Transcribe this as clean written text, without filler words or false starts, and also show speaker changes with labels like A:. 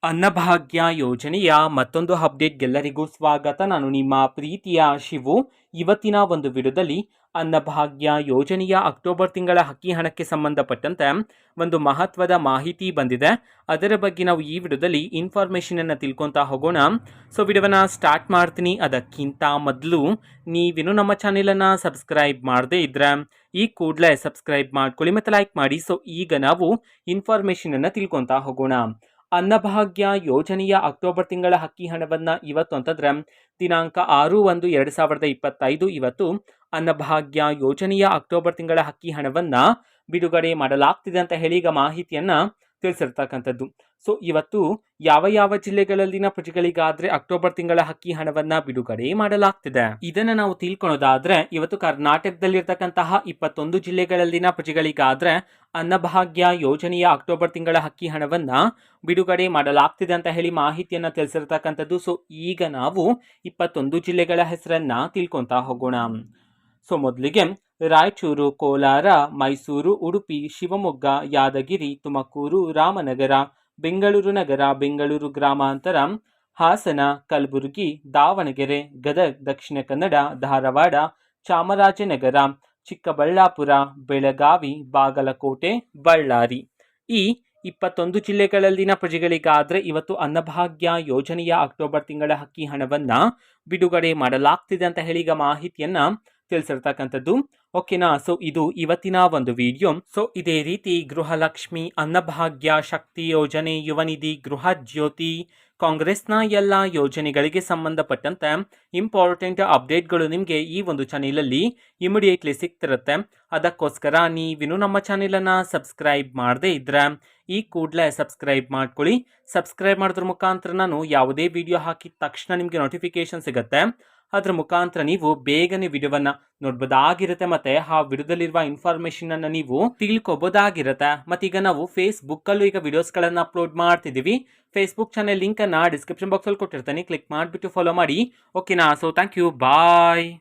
A: ಅನ್ನಭಾಗ್ಯ ಯೋಜನೆಯ ಮತ್ತೊಂದು ಅಪ್ಡೇಟ್ಗೆಲ್ಲರಿಗೂ ಸ್ವಾಗತ. ನಾನು ನಿಮ್ಮ ಪ್ರೀತಿಯ ಶಿವು. ಇವತ್ತಿನ ಒಂದು ವಿಡಿಯೋದಲ್ಲಿ ಅನ್ನಭಾಗ್ಯ ಯೋಜನೆಯ ಅಕ್ಟೋಬರ್ ತಿಂಗಳ ಅಕ್ಕಿ ಹಣಕ್ಕೆ ಸಂಬಂಧಪಟ್ಟಂತೆ ಒಂದು ಮಹತ್ವದ ಮಾಹಿತಿ ಬಂದಿದೆ. ಅದರ ಬಗ್ಗೆ ನಾವು ಈ ವಿಡಿಯೋದಲ್ಲಿ ಇನ್ಫಾರ್ಮೇಷನನ್ನು ತಿಳ್ಕೊತಾ ಹೋಗೋಣ. ಸೊ ವಿಡಿಯೋವನ್ನು ಸ್ಟಾರ್ಟ್ ಮಾಡ್ತೀನಿ. ಅದಕ್ಕಿಂತ ಮೊದಲು ನೀವಿನ್ನು ನಮ್ಮ ಚಾನೆಲನ್ನು ಸಬ್ಸ್ಕ್ರೈಬ್ ಮಾಡದೇ ಇದ್ರೆ ಈ ಕೂಡಲೇ ಸಬ್ಸ್ಕ್ರೈಬ್ ಮಾಡ್ಕೊಳ್ಳಿ ಮತ್ತು ಲೈಕ್ ಮಾಡಿ. ಸೊ ಈಗ ನಾವು ಇನ್ಫಾರ್ಮೇಷನನ್ನು ತಿಳ್ಕೊತಾ ಹೋಗೋಣ. ಅನ್ನಭಾಗ್ಯ ಯೋಜನೆಯ ಅಕ್ಟೋಬರ್ ತಿಂಗಳ ಅಕ್ಕಿ ಹಣವನ್ನು ಇವತ್ತು ಅಂತಂದ್ರೆ ದಿನಾಂಕ 6/1/2025 ಇವತ್ತು ಅನ್ನಭಾಗ್ಯ ಯೋಜನೆಯ ಅಕ್ಟೋಬರ್ ತಿಂಗಳ ಅಕ್ಕಿ ಹಣವನ್ನು ಬಿಡುಗಡೆ ಮಾಡಲಾಗ್ತಿದೆ ಅಂತ ಹೇಳಿ ಈಗ ಮಾಹಿತಿಯನ್ನ ತಿಳಿಸಿರ್ತಕ್ಕಂಥದ್ದು. ಸೊ ಇವತ್ತು ಯಾವ ಜಿಲ್ಲೆಗಳಲ್ಲಿನ ಪ್ರಜೆಗಳಿಗಾದ್ರೆ ಅಕ್ಟೋಬರ್ ತಿಂಗಳ ಅಕ್ಕಿ ಹಣವನ್ನ ಬಿಡುಗಡೆ ಮಾಡಲಾಗ್ತಿದೆ ಇದನ್ನ ನಾವು ತಿಳ್ಕೊಳ್ಳೋದಾದ್ರೆ ಇವತ್ತು ಕರ್ನಾಟಕದಲ್ಲಿರ್ತಕ್ಕಂತಹ 21 ಜಿಲ್ಲೆಗಳಲ್ಲಿನ ಪ್ರಜೆಗಳಿಗಾದ್ರೆ ಅನ್ನಭಾಗ್ಯ ಯೋಜನೆಯ ಅಕ್ಟೋಬರ್ ತಿಂಗಳ ಅಕ್ಕಿ ಹಣವನ್ನ ಬಿಡುಗಡೆ ಮಾಡಲಾಗ್ತಿದೆ ಅಂತ ಹೇಳಿ ಮಾಹಿತಿಯನ್ನ ತಿಳಿಸಿರ್ತಕ್ಕಂಥದ್ದು. ಸೊ ಈಗ ನಾವು 21 ಜಿಲ್ಲೆಗಳ ಹೆಸರನ್ನ ತಿಳ್ಕೊಂತಾ ಹೋಗೋಣ. ಸೊ ಮೊದಲಿಗೆ ರಾಯಚೂರು, ಕೋಲಾರ, ಮೈಸೂರು, ಉಡುಪಿ, ಶಿವಮೊಗ್ಗ, ಯಾದಗಿರಿ, ತುಮಕೂರು, ರಾಮನಗರ, ಬೆಂಗಳೂರು ನಗರ, ಬೆಂಗಳೂರು ಗ್ರಾಮಾಂತರ, ಹಾಸನ, ಕಲಬುರಗಿ, ದಾವಣಗೆರೆ, ಗದಗ, ದಕ್ಷಿಣ ಕನ್ನಡ, ಧಾರವಾಡ, ಚಾಮರಾಜನಗರ, ಚಿಕ್ಕಬಳ್ಳಾಪುರ, ಬೆಳಗಾವಿ, ಬಾಗಲಕೋಟೆ, ಬಳ್ಳಾರಿ ಈ 21 ಜಿಲ್ಲೆಗಳಲ್ಲಿನ ಪ್ರಜೆಗಳಿಗಾದ್ರೆ ಇವತ್ತು ಅನ್ನಭಾಗ್ಯ ಯೋಜನೆಯ ಅಕ್ಟೋಬರ್ ತಿಂಗಳ ಅಕ್ಕಿ ಹಣವನ್ನ ಬಿಡುಗಡೆ ಮಾಡಲಾಗ್ತಿದೆ ಅಂತ ಹೇಳಿ ಈಗ ಮಾಹಿತಿಯನ್ನ ತಿಳಿಸಿರ್ತಕ್ಕಂಥದ್ದು. ಓಕೆನಾ. ಸೊ ಇದು ಇವತ್ತಿನ ಒಂದು ವಿಡಿಯೋ. ಸೊ ಇದೇ ರೀತಿ ಗೃಹಲಕ್ಷ್ಮಿ, ಅನ್ನಭಾಗ್ಯ, ಶಕ್ತಿ ಯೋಜನೆ, ಯುವ ನಿಧಿ, ಗೃಹ ಜ್ಯೋತಿ, ಕಾಂಗ್ರೆಸ್ನ ಎಲ್ಲ ಯೋಜನೆಗಳಿಗೆ ಸಂಬಂಧಪಟ್ಟಂತೆ ಇಂಪಾರ್ಟೆಂಟ್ ಅಪ್ಡೇಟ್ಗಳು ನಿಮಗೆ ಈ ಒಂದು ಚಾನೆಲಲ್ಲಿ ಇಮಿಡಿಯೇಟ್ಲಿ ಸಿಗ್ತಿರುತ್ತೆ. ಅದಕ್ಕೋಸ್ಕರ ನೀವಿನ್ನು ನಮ್ಮ ಚಾನೆಲನ್ನು ಸಬ್ಸ್ಕ್ರೈಬ್ ಮಾಡದೇ ಇದ್ರೆ ಈ ಕೂಡಲೇ ಸಬ್ಸ್ಕ್ರೈಬ್ ಮಾಡ್ಕೊಳ್ಳಿ. ಸಬ್ಸ್ಕ್ರೈಬ್ ಮಾಡೋದ್ರ ಮುಖಾಂತರ ನಾನು ಯಾವುದೇ ವಿಡಿಯೋ ಹಾಕಿದ ತಕ್ಷಣ ನಿಮಗೆ ನೋಟಿಫಿಕೇಶನ್ ಸಿಗುತ್ತೆ. ಅದರ ಮುಖಾಂತರ ನೀವು ಬೇಗನೆ ವಿಡಿಯೋವನ್ನ ನೋಡ್ಬೋದಾಗಿರುತ್ತೆ ಮತ್ತೆ ಆ ವಿಡಿಯೋದಲ್ಲಿರುವ ಇನ್ಫಾರ್ಮೇಶನ್ ಅನ್ನ ನೀವು ತಿಳ್ಕೊಬೋದಾಗಿರುತ್ತೆ. ಮತ್ತೀಗ ನಾವು ಫೇಸ್ಬುಕ್ ಅಲ್ಲೂ ಈಗ ವಿಡಿಯೋಸ್ಗಳನ್ನ ಅಪ್ಲೋಡ್ ಮಾಡ್ತಿದ್ದೀವಿ. ಫೇಸ್ಬುಕ್ ಚಾನೆಲ್ ಲಿಂಕ್ ಅನ್ನ ಡಿಸ್ಕ್ರಿಪ್ಷನ್ ಬಾಕ್ಸ್ ಅಲ್ಲಿ ಕೊಟ್ಟಿರ್ತೀನಿ, ಕ್ಲಿಕ್ ಮಾಡಿಬಿಟ್ಟು ಫಾಲೋ ಮಾಡಿ. ಓಕೆನಾ. So thank you, bye.